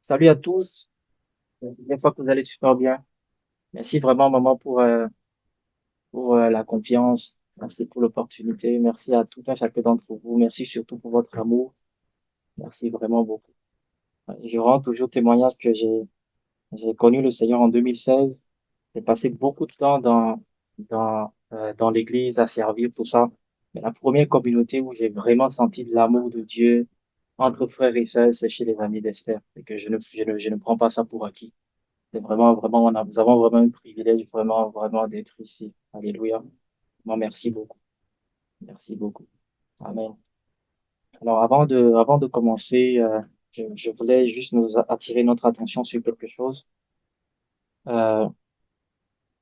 Salut à tous. Une fois que vous allez super bien. Merci vraiment, maman, pour la confiance. Merci pour l'opportunité. Merci à tout un chacun d'entre vous. Merci surtout pour votre amour. Merci vraiment beaucoup. Je rends toujours témoignage que j'ai connu le Seigneur en 2016. J'ai passé beaucoup de temps dans l'église à servir, tout ça. Mais la première communauté où j'ai vraiment senti de l'amour de Dieu entre frères et sœurs, c'est chez les amis d'Esther. Et que je ne prends pas ça pour acquis. C'est vraiment, vraiment, nous avons vraiment un privilège, vraiment, vraiment d'être ici. Alléluia. Moi, merci beaucoup. Merci beaucoup. Amen. Alors, avant de commencer, je voulais juste nous attirer notre attention sur quelque chose. Euh,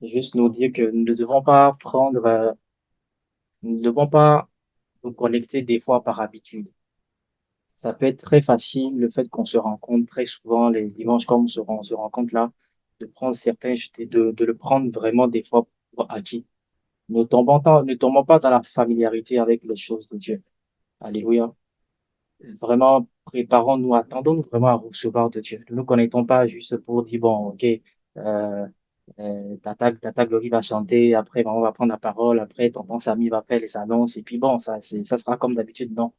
Juste nous dire que nous ne devons pas nous ne devons pas nous connecter des fois par habitude. Ça peut être très facile, le fait qu'on se rencontre très souvent les dimanches comme on se rencontre là, de prendre de le prendre vraiment des fois pour acquis. Ne tombons pas dans la familiarité avec les choses de Dieu. Alléluia. Vraiment, préparons-nous, attendons-nous vraiment à recevoir de Dieu. Ne nous connectons pas juste pour dire, bon, ok, Tata Glory va chanter, après, bon, on va prendre la parole, après, tonton Samy va faire les annonces, et puis bon, ça sera comme d'habitude. Non.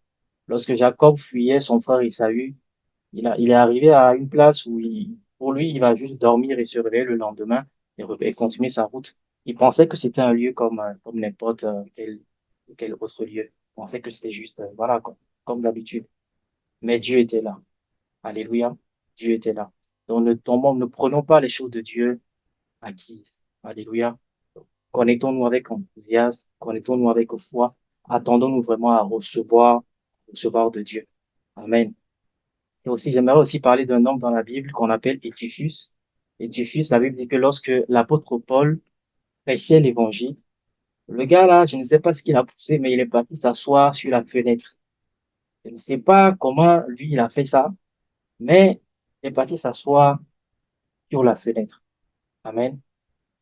Lorsque Jacob fuyait son frère Ésaü, il est arrivé à une place où pour lui, il va juste dormir et se réveiller le lendemain et continuer sa route. Il pensait que c'était un lieu comme n'importe quel autre lieu. Il pensait que c'était juste, voilà, comme d'habitude. Mais Dieu était là. Alléluia. Dieu était là. Donc, ne prenons pas les choses de Dieu acquises. Alléluia. Connectons-nous avec enthousiasme, connectons-nous avec foi. Attendons-nous vraiment à recevoir de Dieu. Amen. Et aussi, j'aimerais aussi parler d'un homme dans la Bible qu'on appelle Étychus. Étychus, la Bible dit que lorsque l'apôtre Paul prêchait l'évangile, le gars là, je ne sais pas ce qu'il a poussé, mais il est parti s'asseoir sur la fenêtre. Je ne sais pas comment lui, il a fait ça, mais il est parti s'asseoir sur la fenêtre. Amen.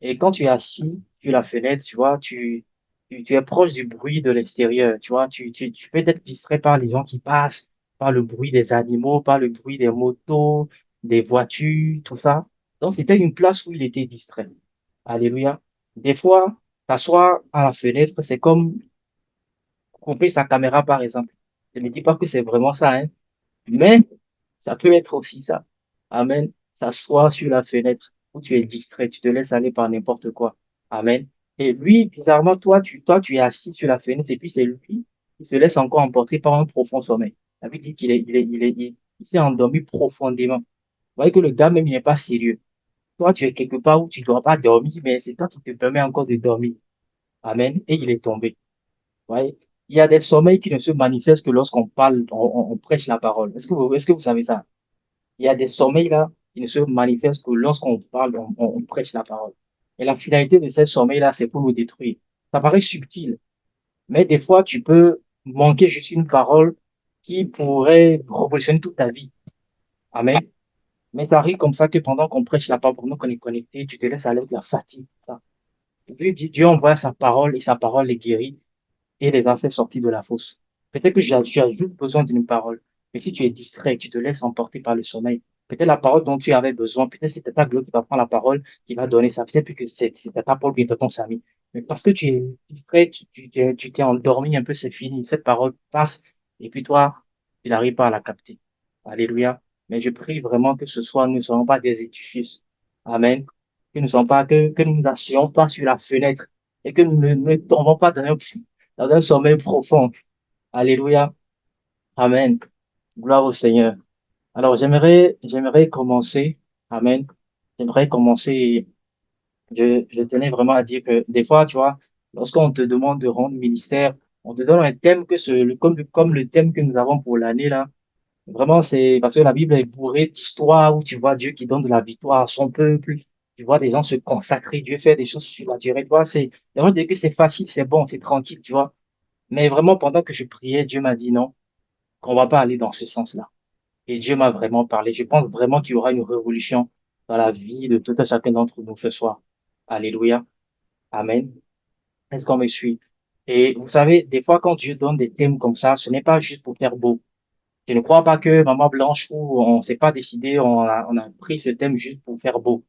Et quand tu es assis sur la fenêtre, tu vois, tu es proche du bruit de l'extérieur, tu vois, tu peux être distrait par les gens qui passent, par le bruit des animaux, par le bruit des motos, des voitures, tout ça. Donc, c'était une place où il était distrait. Alléluia. Des fois, t'asseoir à la fenêtre, c'est comme couper sa caméra, par exemple. Je ne dis pas que c'est vraiment ça, hein, mais ça peut être aussi ça. Amen. S'asseoir sur la fenêtre où tu es distrait, tu te laisses aller par n'importe quoi. Amen. Et lui, bizarrement, toi, tu es assis sur la fenêtre et puis c'est lui qui se laisse encore emporter par un profond sommeil. Ça veut dire il s'est endormi profondément. Vous voyez que le gars même, il n'est pas sérieux. Toi, tu es quelque part où tu ne dois pas dormir, mais c'est toi qui te permets encore de dormir. Amen. Et il est tombé. Vous voyez? Il y a des sommeils qui ne se manifestent que lorsqu'on parle, on prêche la parole. Est-ce que vous savez ça? Il y a des sommeils là qui ne se manifestent que lorsqu'on parle, on prêche la parole. Et la finalité de ces sommeils-là, c'est pour nous détruire. Ça paraît subtil, mais des fois, tu peux manquer juste une parole qui pourrait révolutionner toute ta vie. Amen. Mais ça arrive comme ça que pendant qu'on prêche la parole, pendant qu'on est connecté, tu te laisses aller avec la fatigue. Ça. Et puis, Dieu envoie sa parole et sa parole les guérit et les a fait sortir de la fosse. Peut-être que tu as juste besoin d'une parole. Mais si tu es distrait, tu te laisses emporter par le sommeil, peut-être la parole dont tu avais besoin, peut-être c'était ta gloire qui va prendre la parole, qui va donner ça. Peut-être plus que c'est ta parole qui est ton Samy. Mais parce que tu es distrait, tu t'es endormi un peu, c'est fini. Cette parole passe et puis toi, tu n'arrives pas à la capter. Alléluia. Mais je prie vraiment que ce soir, nous ne soyons pas des édifices. Amen. Que nous n'assions pas sur la fenêtre et que nous ne tombons pas dans un sommeil profond. Alléluia. Amen. Gloire au Seigneur. Alors, j'aimerais commencer. Amen. J'aimerais commencer. Je tenais vraiment à dire que des fois, tu vois, lorsqu'on te demande de rendre ministère, on te donne un thème comme le thème que nous avons pour l'année là. Vraiment, c'est parce que la Bible est bourrée d'histoires où tu vois Dieu qui donne de la victoire à son peuple. Tu vois des gens se consacrer, Dieu faire des choses surnaturelles. Tu vois, c'est vrai de dire que c'est facile, c'est bon, c'est tranquille, tu vois. Mais vraiment, pendant que je priais, Dieu m'a dit non, qu'on va pas aller dans ce sens-là. Et Dieu m'a vraiment parlé. Je pense vraiment qu'il y aura une révolution dans la vie de tout un chacun d'entre nous ce soir. Alléluia. Amen. Est-ce qu'on me suit? Et vous savez, des fois, quand Dieu donne des thèmes comme ça, ce n'est pas juste pour faire beau. Je ne crois pas que Maman Blanche, ou on ne s'est pas décidé, on a pris ce thème juste pour faire beau.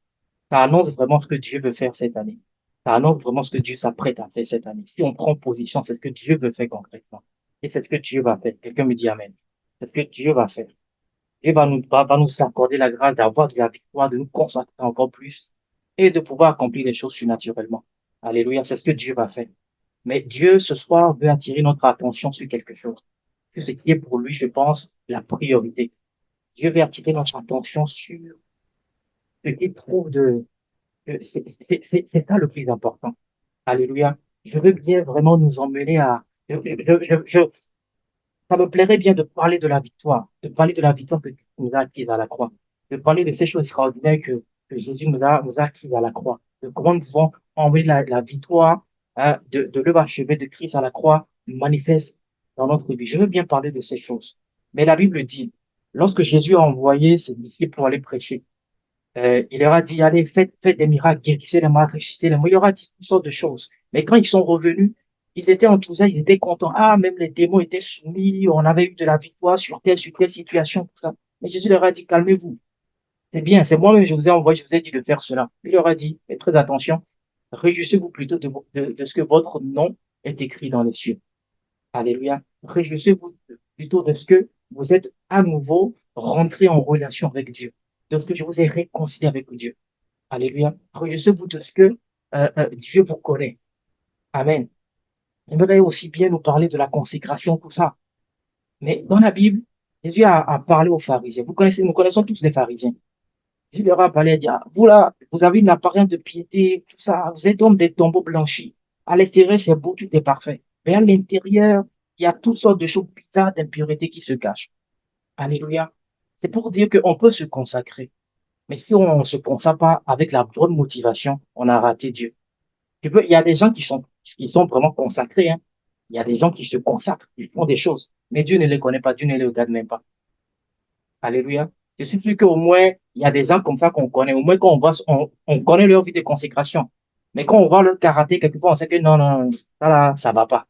Ça annonce vraiment ce que Dieu veut faire cette année. Ça annonce vraiment ce que Dieu s'apprête à faire cette année. Si on prend position, c'est ce que Dieu veut faire concrètement. Et c'est ce que Dieu va faire. Quelqu'un me dit Amen. C'est ce que Dieu va faire. Dieu va nous accorder la grâce d'avoir de la victoire, de nous consacrer encore plus et de pouvoir accomplir les choses surnaturellement. Alléluia, c'est ce que Dieu va faire. Mais Dieu, ce soir, veut attirer notre attention sur quelque chose. Sur ce qui est pour lui, je pense, la priorité. Dieu veut attirer notre attention sur ce qui prouve c'est ça le plus important. Alléluia. Je veux bien vraiment nous emmener à, ça me plairait bien de parler de la victoire, de parler de la victoire que Christ nous a acquise à la croix, de parler de ces choses extraordinaires que Jésus nous a acquises à la croix, de comment nous pouvons envoyer la victoire de l'œuvre achevée de Christ à la croix manifeste dans notre vie. Je veux bien parler de ces choses. Mais la Bible dit, lorsque Jésus a envoyé ses disciples pour aller prêcher, il leur a dit, allez, faites des miracles, guérissez les malades, réussissez les morts. Il leur a dit toutes sortes de choses. Mais quand ils sont revenus, ils étaient enthousiastes, ils étaient contents. Ah, même les démons étaient soumis, on avait eu de la victoire sur telle situation, tout ça. Mais Jésus leur a dit, calmez-vous. C'est bien, c'est moi-même, je vous ai envoyé, je vous ai dit de faire cela. Il leur a dit, faites très attention, réjouissez-vous plutôt de ce que votre nom est écrit dans les cieux. Alléluia. Réjouissez-vous plutôt de ce que vous êtes à nouveau rentré en relation avec Dieu, de ce que je vous ai réconcilié avec Dieu. Alléluia. Réjouissez-vous de ce que Dieu vous connaît. Amen. J'aimerais aussi bien nous parler de la consécration, tout ça. Mais dans la Bible, Jésus a parlé aux pharisiens. Nous connaissons tous les pharisiens. Jésus leur a parlé, il dit, ah, vous là, vous avez une apparence de piété, tout ça, vous êtes comme des tombeaux blanchis. À l'extérieur, c'est beau, tout est parfait. Mais à l'intérieur, il y a toutes sortes de choses bizarres, d'impuretés qui se cachent. Alléluia. C'est pour dire qu'on peut se consacrer. Mais si on ne se consacre pas avec la bonne motivation, on a raté Dieu. Il y a des gens qui sont vraiment consacrés, hein. Il y a des gens qui se consacrent, ils font des choses. Mais Dieu ne les connaît pas, Dieu ne les regarde même pas. Alléluia. Je suis sûr qu'au moins, il y a des gens comme ça qu'on connaît. Au moins, quand on connaît leur vie de consécration. Mais quand on voit leur karaté, quelque part, on sait que non, non, ça là, ça va pas.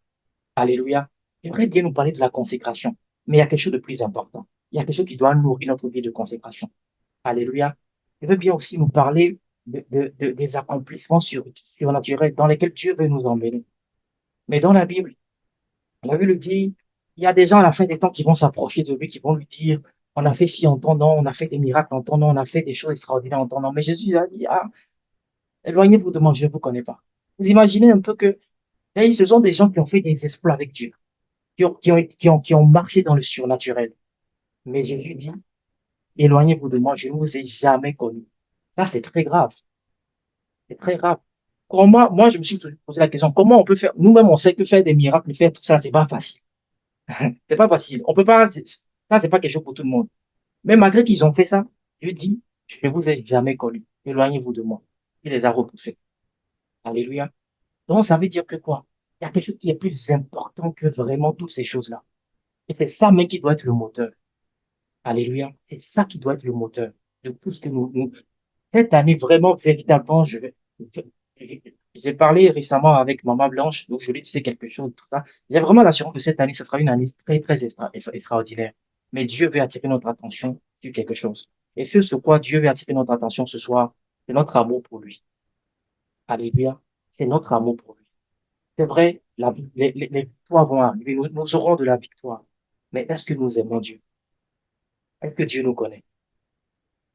Alléluia. J'aimerais bien nous parler de la consécration. Mais il y a quelque chose de plus important. Il y a quelque chose qui doit nourrir notre vie de consécration. Alléluia. Je veux bien aussi nous parler des accomplissements surnaturels dans lesquels Dieu veut nous emmener. Mais dans la Bible, la Bible dit, il y a des gens à la fin des temps qui vont s'approcher de lui, qui vont lui dire, on a fait ci en ton nom, on a fait des miracles en ton nom, on a fait des choses extraordinaires en ton nom. Mais Jésus a dit, ah, éloignez-vous de moi, je ne vous connais pas. Vous imaginez un peu que ce sont des gens qui ont fait des exploits avec Dieu, qui ont marché dans le surnaturel. Mais Jésus dit, éloignez-vous de moi, je ne vous ai jamais connu. Ça, c'est très grave. C'est très grave. Moi, je me suis toujours posé la question, comment on peut faire, nous-mêmes, on sait que faire des miracles, faire tout ça, c'est pas facile. C'est pas facile. On peut pas, ça, c'est pas quelque chose pour tout le monde. Mais malgré qu'ils ont fait ça, Dieu dit, je ne vous ai jamais connu. Éloignez-vous de moi. Il les a repoussés. Alléluia. Donc, ça veut dire que quoi? Il y a quelque chose qui est plus important que vraiment toutes ces choses-là. Et c'est ça même qui doit être le moteur. Alléluia. C'est ça qui doit être le moteur de tout ce que cette année, vraiment, véritablement, j'ai parlé récemment avec Maman Blanche, donc je lui disais quelque chose, tout ça. J'ai vraiment l'assurance que cette année, ce sera une année très, très extraordinaire. Mais Dieu veut attirer notre attention sur quelque chose. Et sur quoi Dieu veut attirer notre attention ce soir, c'est notre amour pour lui. Alléluia. C'est notre amour pour lui. C'est vrai, les victoires vont arriver, nous aurons de la victoire. Mais est-ce que nous aimons Dieu? Est-ce que Dieu nous connaît?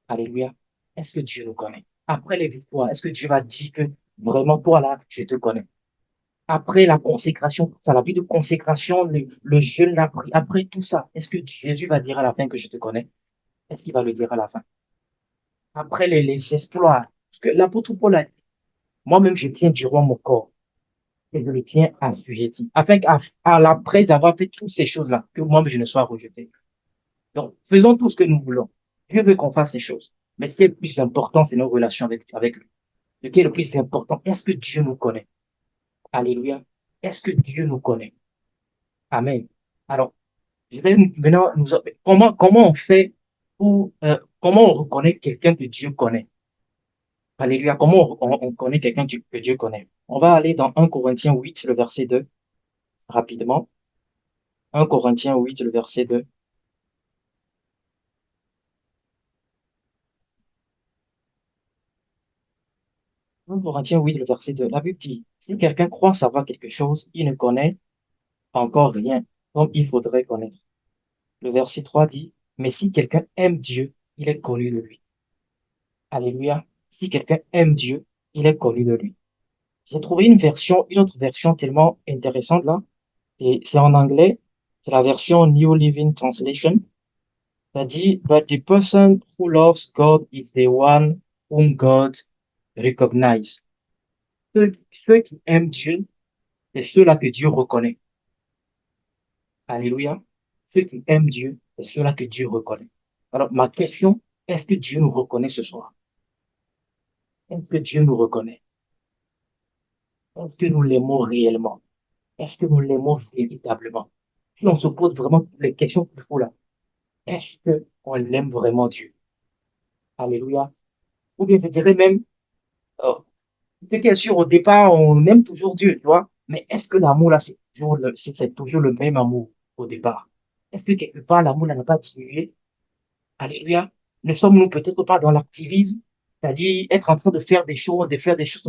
Alléluia. Est-ce que Dieu nous connaît? Après les victoires, est-ce que Dieu va dire que vraiment, toi là, je te connais? Après la consécration, tout ça, la vie de consécration, le jeûne, après tout ça, est-ce que Jésus va dire à la fin que je te connais? Est-ce qu'il va le dire à la fin? Après les exploits, parce que l'apôtre Paul a dit, moi-même, je tiens du roi mon corps et je le tiens assujetti, afin après avoir fait toutes ces choses-là, que moi-même je ne sois rejeté. Donc, faisons tout ce que nous voulons. Dieu veut qu'on fasse ces choses. Mais ce qui est le plus important, c'est nos relations avec lui. Ce qui est le plus important, est-ce que Dieu nous connaît? Alléluia. Est-ce que Dieu nous connaît? Amen. Alors, je vais maintenant comment on fait comment on reconnaît quelqu'un que Dieu connaît? Alléluia. Comment on connaît quelqu'un que Dieu connaît? On va aller dans 1 Corinthiens 8, le verset 2, rapidement. 1 Corinthiens 8, le verset 2. 1 Corinthiens 8, le verset 2, la Bible dit, si quelqu'un croit savoir quelque chose, il ne connaît encore rien, comme il faudrait connaître. Le verset 3 dit, mais si quelqu'un aime Dieu, il est connu de lui. Alléluia. Si quelqu'un aime Dieu, il est connu de lui. J'ai trouvé une autre version tellement intéressante là. C'est en anglais. C'est la version New Living Translation. Ça dit, but the person who loves God is the one whom God recognizes. Ceux qui aiment Dieu, c'est ceux-là que Dieu reconnaît. Alléluia. Ceux qui aiment Dieu, c'est ceux-là que Dieu reconnaît. Alors, ma question, est-ce que Dieu nous reconnaît ce soir? Est-ce que Dieu nous reconnaît? Est-ce que nous l'aimons réellement? Est-ce que nous l'aimons véritablement? Si on se pose vraiment les questions qu'il faut là, est-ce qu'on l'aime vraiment Dieu? Alléluia. Ou bien je dirais même, euh, ce qui est sûr, au départ, on aime toujours Dieu, tu vois. Mais est-ce que l'amour là, c'est toujours le même amour au départ? Est-ce que quelque part, l'amour là n'a pas diminué? Alléluia. Ne sommes-nous peut-être pas dans l'activisme, c'est-à-dire être en train de faire des choses,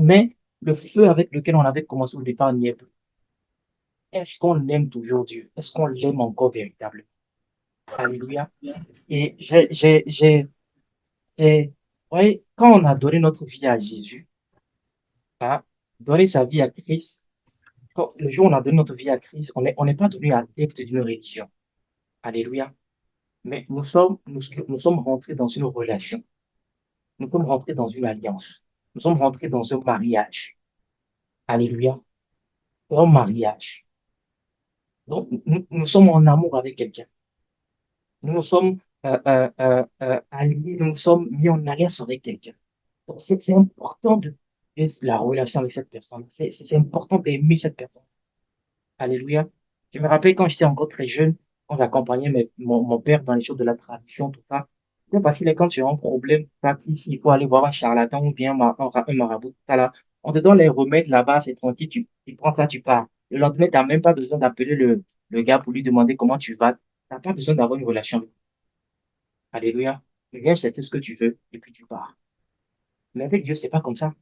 mais le feu avec lequel on avait commencé au départ n'y est plus. Est-ce qu'on aime toujours Dieu? Est-ce qu'on l'aime encore véritablement? Alléluia. Et vous voyez, quand on a donné notre vie à Jésus, hein, donné sa vie à Christ, le jour où on a donné notre vie à Christ, on n'est pas devenu adepte d'une religion. Alléluia. Mais nous sommes rentrés dans une relation. Nous sommes rentrés dans une alliance. Nous sommes rentrés dans un mariage. Alléluia. Un mariage. Donc, nous sommes en amour avec quelqu'un. Nous nous sommes alliés, nous nous sommes mis en alliance avec quelqu'un. Donc, c'est important de la relation avec cette personne. C'est important d'aimer cette personne. Alléluia. Je me rappelle quand j'étais encore très jeune, quand j'accompagnais mon père dans les choses de la tradition, tout ça. C'est facile quand tu as un problème, il faut aller voir un charlatan ou bien un marabout, tout ça là. On te donne les remèdes là-bas, c'est tranquille, tu prends ça, tu pars. Le lendemain, tu n'as même pas besoin d'appeler le gars pour lui demander comment tu vas. Tu n'as pas besoin d'avoir une relation avec lui. Alléluia. Le gars, c'est ce que tu veux, et puis tu pars. Mais avec Dieu, c'est pas comme ça.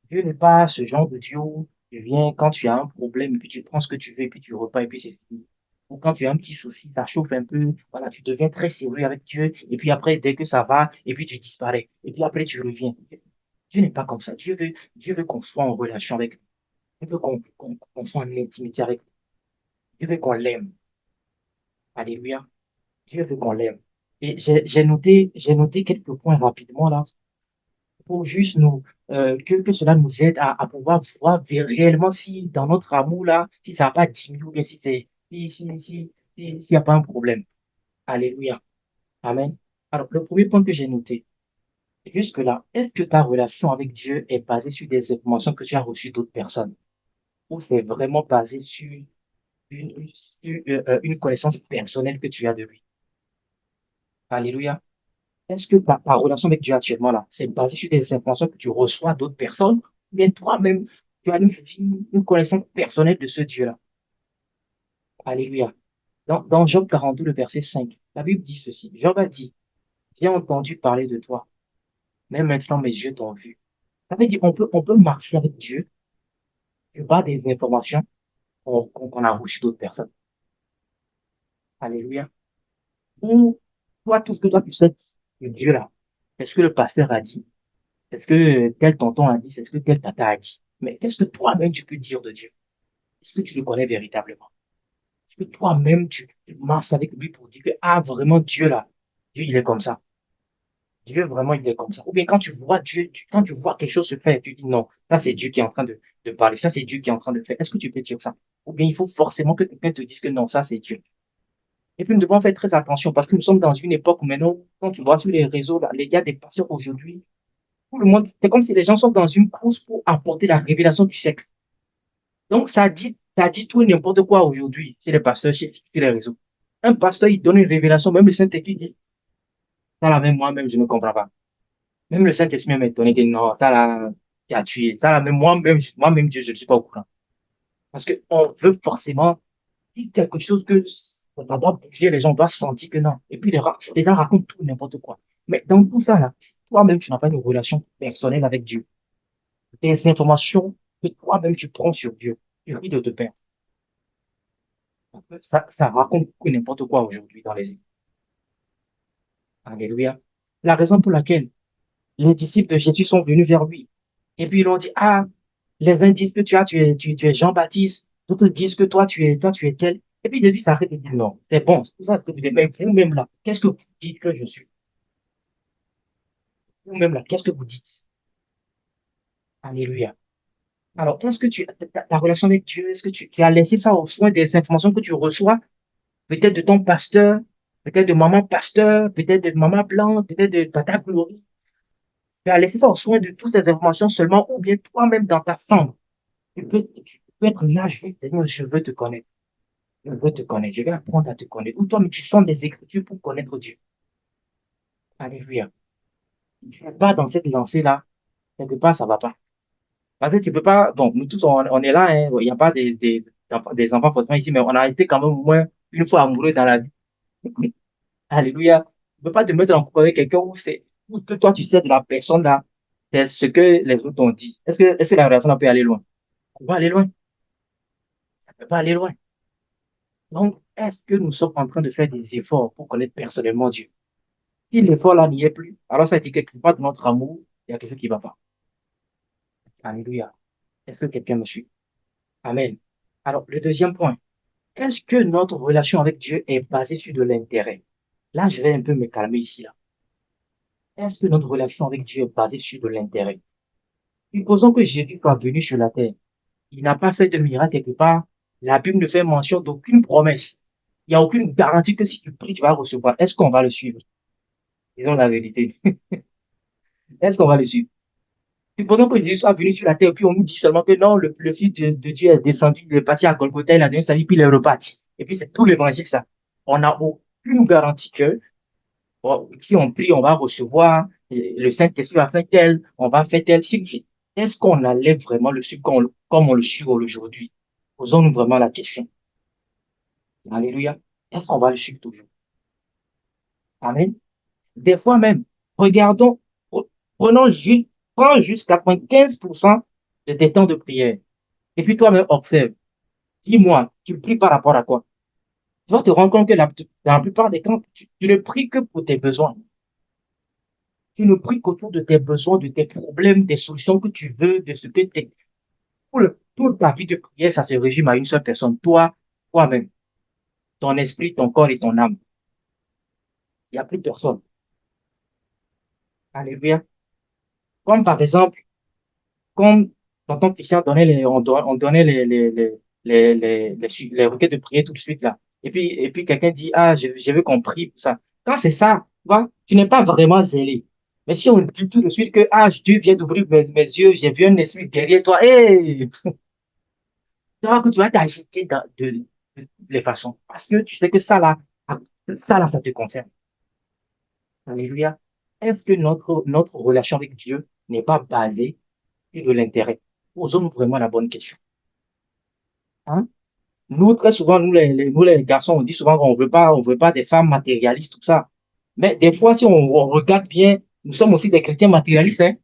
Dieu n'est pas ce genre de Dieu où tu viens quand tu as un problème, et puis tu prends ce que tu veux, et puis tu repars, et puis c'est fini. Ou quand tu as un petit souci, ça chauffe un peu, voilà, tu deviens très sérieux avec Dieu, et puis après, dès que ça va, et puis tu disparais, et puis après, tu reviens. Dieu n'est pas comme ça. Dieu veut qu'on soit en relation avec lui. Dieu veut qu'on soit en intimité avec lui. Dieu veut qu'on l'aime. Alléluia. Dieu veut qu'on l'aime. Et j'ai noté quelques points rapidement là, pour juste que cela nous aide à pouvoir voir réellement si dans notre amour là, si ça n'a pas diminué ou bien s'il n'y a pas un problème. Alléluia. Amen. Alors, le premier point que j'ai noté, jusque-là, est-ce que ta relation avec Dieu est basée sur des informations que tu as reçues d'autres personnes ou c'est vraiment basé sur une connaissance personnelle que tu as de lui? Alléluia. Est-ce que ta relation avec Dieu actuellement, là, c'est basé sur des informations que tu reçois d'autres personnes, ou bien toi-même, tu as une connaissance personnelle de ce Dieu-là? Alléluia. Dans Job 42, le verset 5, la Bible dit ceci. Job a dit, j'ai entendu parler de toi, mais maintenant mes yeux t'ont vu. Ça veut dire on peut marcher avec Dieu par des informations qu'on a reçues d'autres personnes. Alléluia. Ou toi, tout ce que toi tu sais de Dieu là, est-ce que le pasteur a dit? Est-ce que tel tonton a dit? Est-ce que tel tata a dit? Mais qu'est-ce que toi-même tu peux dire de Dieu? Est-ce que tu le connais véritablement? Est-ce que toi-même tu marches avec lui pour dire que, ah, vraiment, Dieu là, Dieu, il est comme ça. Dieu, vraiment, il est comme ça. Ou bien quand tu vois Dieu, quand tu vois quelque chose se faire, tu dis non, ça c'est Dieu qui est en train de parler, ça c'est Dieu qui est en train de faire. Est-ce que tu peux dire ça? Ou bien il faut forcément que quelqu'un te dise que non, ça c'est Dieu. Et puis nous devons faire très attention parce que nous sommes dans une époque où maintenant, quand tu vois sur les réseaux, là, les gars des pasteurs aujourd'hui, tout le monde, c'est comme si les gens sont dans une course pour apporter la révélation du siècle. Donc, ça dit tout et n'importe quoi aujourd'hui chez les pasteurs, sur les réseaux. Un pasteur, il donne une révélation, même le Saint-Esprit dit, ça là, même moi-même, je ne comprends pas. Même le Saint-Esprit m'a étonné que non, ça là, qui a tué. Ça là, même moi-même, Dieu, je ne suis pas au courant. Parce qu'on veut forcément dire quelque chose que ça doit bouger, les gens doivent sentir que non. Et puis, les gens racontent tout et n'importe quoi. Mais dans tout ça là, toi-même, tu n'as pas une relation personnelle avec Dieu. des informations que toi-même tu prends sur Dieu. Tu ris de te perdre. Ça raconte que n'importe quoi aujourd'hui dans les églises. Alléluia. La raison pour laquelle les disciples de Jésus sont venus vers lui. Et puis ils ont dit, ah, les uns disent que tu es Jean-Baptiste, d'autres disent que toi, tu es tel. Et puis Jésus s'arrête et dit, non, c'est bon, c'est tout ça ce que vous dites, mais vous-même là, qu'est-ce que vous dites que je suis? Vous-même là, qu'est-ce que vous dites? Alléluia. Alors, est-ce que ta relation avec Dieu, est-ce que tu as laissé ça au soin des informations que tu reçois, peut-être de ton pasteur, peut-être de maman pasteur, peut-être de maman blanc, peut-être de tata Glory? Tu as laissé ça au soin de toutes ces informations seulement, ou bien toi-même dans ta chambre. Tu peux être là, Seigneur, je veux te connaître. Je veux te connaître. Je vais apprendre à te connaître. Ou toi, mais tu sens des écritures pour connaître Dieu. Alléluia. Tu n'es pas dans cette lancée-là. Quelque part, ça ne va pas. Parce que tu peux pas. Bon, nous tous, on est là. Hein. Il n'y a pas des enfants forcément ici, mais on a été quand même au moins une fois amoureux dans la vie. Alléluia. Tu ne peux pas te mettre en couple avec quelqu'un où que toi, tu sais de la personne là, c'est ce que les autres ont dit. Est-ce que la relation peut aller loin? On va aller loin. Ça ne peut pas aller loin. Donc, est-ce que nous sommes en train de faire des efforts pour connaître personnellement Dieu? Si l'effort là n'y est plus, alors ça dit que quelque part de notre amour, il y a quelque chose qui ne va pas. Alléluia. Est-ce que quelqu'un me suit? Amen. Alors, le deuxième point, est-ce que notre relation avec Dieu est basée sur de l'intérêt? Là, je vais un peu me calmer ici, là. Est-ce que notre relation avec Dieu est basée sur de l'intérêt? Supposons que Jésus soit venu sur la terre. Il n'a pas fait de miracle quelque part. La Bible ne fait mention d'aucune promesse. Il n'y a aucune garantie que si tu pries, tu vas recevoir. Est-ce qu'on va le suivre? Disons la vérité. Est-ce qu'on va le suivre? Supposons que Jésus soit venu sur la terre, puis on nous dit seulement que non, le Fils de Dieu est descendu, il est parti à Golgotha, il a donné sa vie, puis il est reparti. Et puis c'est tout l'évangile, ça. On n'a aucune garantie que bon, si on prie, on va recevoir, le Saint-Esprit va faire tel, on va faire tel. Est-ce qu'on allait vraiment le suivre comme on le suit aujourd'hui? Posons-nous vraiment la question. Alléluia. Est-ce qu'on va le suivre toujours? Amen. Des fois même, regardons, prenons juste, prends juste 95% de tes temps de prière. Et puis toi-même, observe. Dis-moi, tu pries par rapport à quoi? Tu vas te rendre compte que la plupart des temps, tu ne pries que pour tes besoins. Tu ne pries qu'autour de tes besoins, de tes problèmes, des solutions que tu veux, de ce que tu es. Toute ta vie de prière, ça se résume à une seule personne, toi-même, ton esprit, ton corps et ton âme. Il n'y a plus personne. Alléluia. Comme par exemple, comme tonton Christian donnait on donnait les requêtes de prière tout de suite là. Et puis quelqu'un dit, ah, je veux qu'on prie pour ça. Quand c'est ça, tu n'es pas vraiment zélé. Mais si on dit tout de suite que, ah, Dieu vient d'ouvrir mes yeux, j'ai vu un esprit derrière toi, hey, tu vois que tu vas t'agiter de toutes les façons. Parce que tu sais que ça là, ça te concerne. Alléluia. Est-ce que notre relation avec Dieu n'est pas basée sur de l'intérêt? Posons-nous vraiment la bonne question. Hein? Nous, très souvent, nous, les garçons, on dit souvent qu'on veut pas des femmes matérialistes, tout ça. Mais des fois, si on regarde bien, nous sommes aussi des chrétiens matérialistes, hein.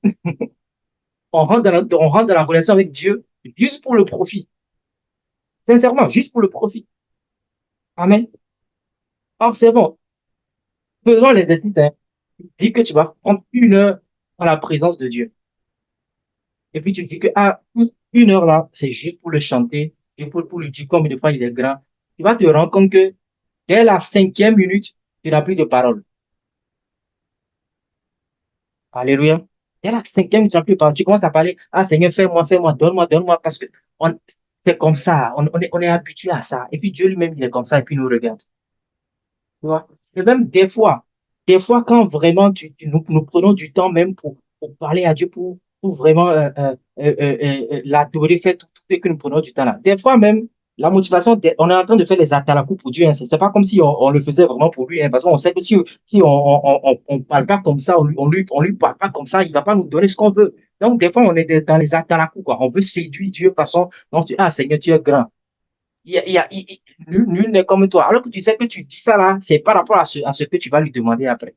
On rentre dans la relation avec Dieu juste pour le profit. Sincèrement, juste pour le profit. Amen. Observons. Faisons les exercices, hein. Dis que tu vas prendre 1 heure dans la présence de Dieu. Et puis tu dis que, ah, 1 heure là, c'est juste pour le chanter, et pour lui dire comme une fois il est grand. Tu vas te rendre compte que dès la 5e minute, tu n'as plus de parole. Alléluia. Dès la 5e minute, tu n'as plus de parole. Tu commences à parler, ah Seigneur, fais-moi, donne-moi, donne-moi, parce que c'est comme ça, on est habitué à ça. Et puis Dieu lui-même, il est comme ça, et puis il nous regarde. Tu vois? Et même des fois, quand vraiment nous prenons du temps même pour parler à Dieu, pour vraiment l'adorer, faire tout ce que nous prenons du temps là. Des fois même, la motivation, on est en train de faire les atalakou pour Dieu. Hein. C'est pas comme si on le faisait vraiment pour lui. Hein, parce qu'on sait que si on parle pas comme ça, on lui parle pas comme ça, il va pas nous donner ce qu'on veut. Donc, des fois, on est dans les atalakou, quoi. On veut séduire Dieu façon, donc, ah, Seigneur, tu es grand. Nul n'est comme toi. Alors que tu sais que tu dis ça là, c'est par rapport à ce que tu vas lui demander après.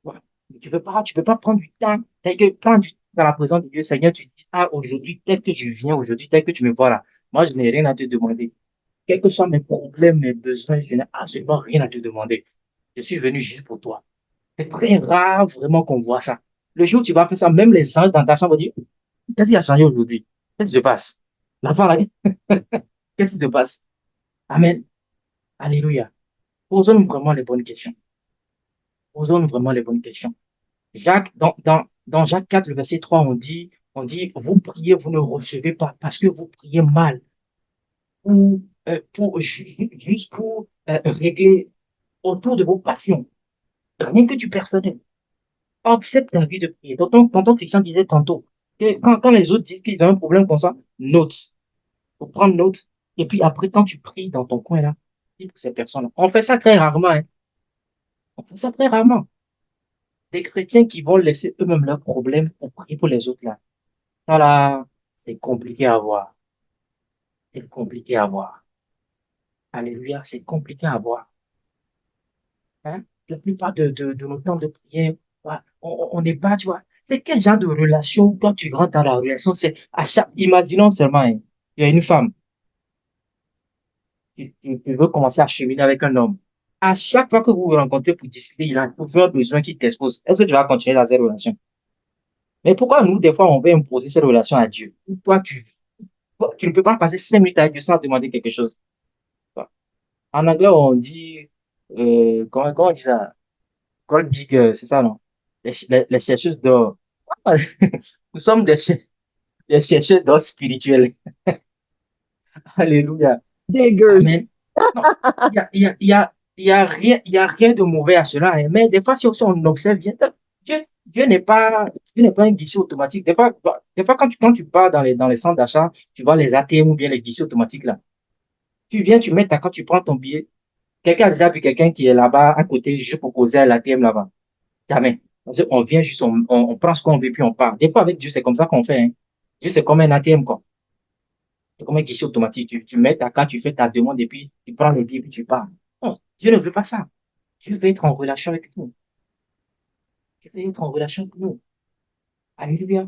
Ouais. Tu peux pas prendre du temps. Tel que prendre du temps dans la présence de Dieu, Seigneur, tu dis, ah, aujourd'hui, tel que je viens, aujourd'hui, tel que tu me vois là, moi, je n'ai rien à te demander. Quels que soient mes problèmes, mes besoins, je n'ai absolument rien à te demander. Je suis venu juste pour toi. C'est très rare vraiment qu'on voit ça. Le jour où tu vas faire ça, même les anges dans ta chambre vont dire, qu'est-ce qui a changé aujourd'hui? Qu'est-ce qui se passe? L'enfant là, qu'est-ce qui se passe? Amen. Alléluia. Posons-nous vraiment les bonnes questions. Posons-nous vraiment les bonnes questions. Dans Jacques 4, le verset 3, on dit, vous priez, vous ne recevez pas parce que vous priez mal ou juste pour régler autour de vos passions. Rien que du personnel. Observe ta vie de prière. Tonton Christian disait tantôt que quand les autres disent qu'ils ont un problème comme ça, note. Faut prendre note. Et puis après, quand tu pries dans ton coin là, dis pour ces personnes-là. On fait ça très rarement, hein. On fait ça très rarement. Des chrétiens qui vont laisser eux-mêmes leurs problèmes pour prier pour les autres là. Ça là, c'est compliqué à voir. C'est compliqué à voir. Alléluia, c'est compliqué à voir. Hein? La plupart de nos temps de prière, ouais, on n'est pas, tu vois. C'est quel genre de relation, quand tu rentres dans la relation, c'est à chaque, imaginons seulement, hein, il y a une femme, tu veux commencer à cheminer avec un homme. À chaque fois que vous vous rencontrez pour discuter, il a toujours besoin qu'il t'expose. Est-ce que tu vas continuer dans cette relation? Mais pourquoi nous, des fois, on veut imposer cette relation à Dieu? Toi, tu ne peux pas passer 5 minutes avec Dieu sans demander quelque chose. En anglais, on dit, comment on dit ça? Gold digger, c'est ça, non? Les chercheuses d'or. Ah, nous sommes des chercheurs d'or spirituels. Alléluia. Diggers. Amen. Non, il y a rien de mauvais à cela, hein. Mais des fois, si on observe bien, Dieu n'est pas un guichet automatique. Des fois quand tu pars dans les centres d'achat, tu vois les ATM ou bien les guichets automatiques là. Tu viens, quand tu prends ton billet, quelqu'un a déjà vu quelqu'un qui est là-bas à côté juste pour causer à l'ATM là-bas. Jamais. Parce qu'on vient juste, on prend ce qu'on veut, puis on part. Des fois, avec Dieu, c'est comme ça qu'on fait, hein. Dieu, c'est comme un ATM, quoi. C'est comme un guichet automatique. Tu mets ta carte, tu fais ta demande, et puis tu prends le billet, puis tu pars. Non, Dieu ne veut pas ça. Dieu veut être en relation avec nous. Dieu veut être en relation avec nous. Alléluia.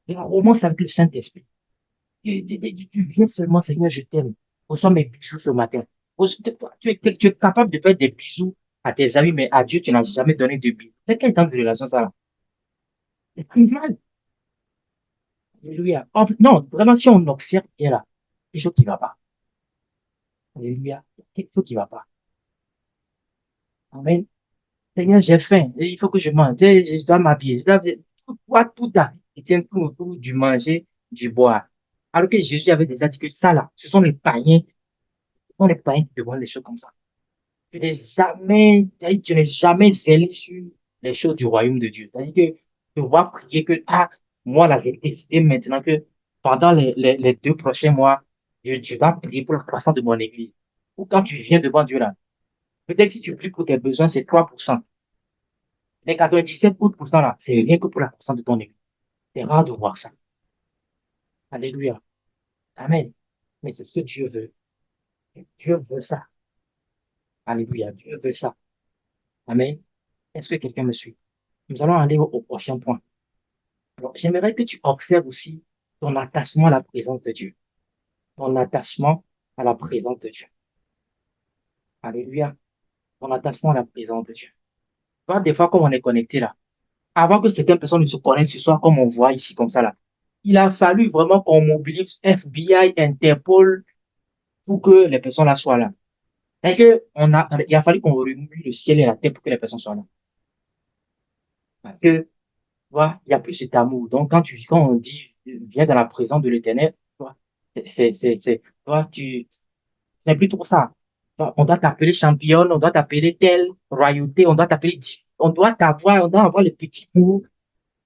Et on commence avec le Saint-Esprit. Tu viens seulement, Seigneur, je t'aime. Reçois mes bisous ce matin. Tu es capable de faire des bisous à tes amis, mais à Dieu, tu n'as jamais donné de bisous. C'est quel temps de relation, ça, là? C'est pas mal. Alléluia. Oh, non, vraiment, si on observe bien là, quelque chose qui ne va pas. Alléluia. Quelque chose qui ne va pas. Amen. Seigneur, j'ai faim. Et il faut que je mange. Je dois m'habiller. Tout a qui tient tout autour du manger, du boire. Alors que Jésus avait déjà dit que ça là, ce sont les païens qui demandent les choses comme ça. Tu n'es jamais zélé sur les choses du royaume de Dieu. C'est-à-dire que tu vas prier que, ah, moi, là, j'ai décidé maintenant que pendant les 2 prochains mois, je vais prier pour la croissance de mon église. Ou quand tu viens devant Dieu, là, peut-être que tu pries pour tes besoins, c'est 3%. Les 97 autres pourcents, là, c'est rien que pour la croissance de ton église. C'est rare de voir ça. Alléluia. Amen. Mais c'est ce que Dieu veut. Dieu veut ça. Alléluia. Dieu veut ça. Amen. Est-ce que quelqu'un me suit? Nous allons aller au prochain point. Alors, j'aimerais que tu observes aussi ton attachement à la présence de Dieu. Ton attachement à la présence de Dieu. Alléluia. Ton attachement à la présence de Dieu. Pas des fois, comme on est connecté là, avant que certaines personnes ne se connaissent ce soir, comme on voit ici, comme ça là, il a fallu vraiment qu'on mobilise FBI, Interpol, pour que les personnes là soient là. Et il a fallu qu'on remue le ciel et la terre pour que les personnes soient là. Parce que, voilà, il n'y a plus cet amour. Donc, quand on dit, viens dans la présence de l'Éternel, tu vois, tu vois, c'est plus trop ça. On doit t'appeler championne, on doit t'appeler telle royauté, on doit avoir les petits mots,